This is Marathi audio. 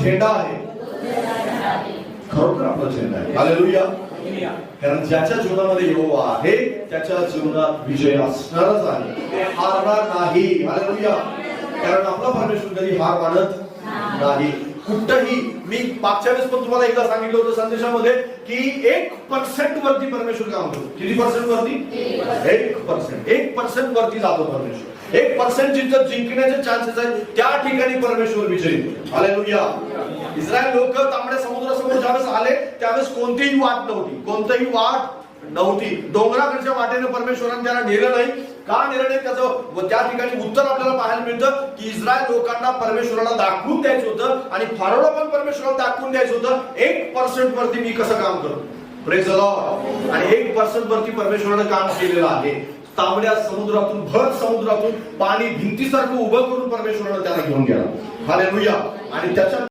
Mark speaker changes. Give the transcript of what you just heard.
Speaker 1: झेंडा आहे, खरोखर आपला झेंडा आहे. हालेलुया. कारण ज्याच्या जीवनामध्ये यहोवा आहे त्याच्या जीवनात विजय असणारच आहे, ते हारणार नाही. हालेलुया. कारण आपला परमेश्वर कधी हार मानत नाही कुठंही. मी मागच्या वेळेस पण तुम्हाला एकदा सांगितलं होतं संदेशामध्ये की 1% वरती परमेश्वर काम करतो. किती पर्सेंट वरती? 1%. 1% वरती जातो परमेश्वर. 1% जिथं जिंकण्याचे चान्सेस आहेत त्या ठिकाणी परमेश्वर विजयी. हालेलुया. इस्रायल लोक तांबड्या समुद्रासमोर ज्यावेळेस आले त्यावेळेस कोणतीही वाट नव्हती, कोणतीही वाट नव्हती. डोंगराकडच्या वाटेने परमेश्वराने त्याला नेलं नाही. का नेलं नाही त्याचं त्या ठिकाणी उत्तर आपल्याला पाहायला मिळतं की इस्रायल लोकांना परमेश्वराला दाखवून द्यायचं होतं आणि फारोला पण परमेश्वराला दाखवून द्यायचं होतं 1% वरती मी कसं काम करतो. Praise the Lord. आणि 1% वरती परमेश्वराने काम केलेलं आहे. तांबड्या समुद्रातून, भर समुद्रातून पाणी भिंतीसारखं उभं करून परमेश्वराने त्याला घेऊन गेला. हालेलुया. आणि त्याच्या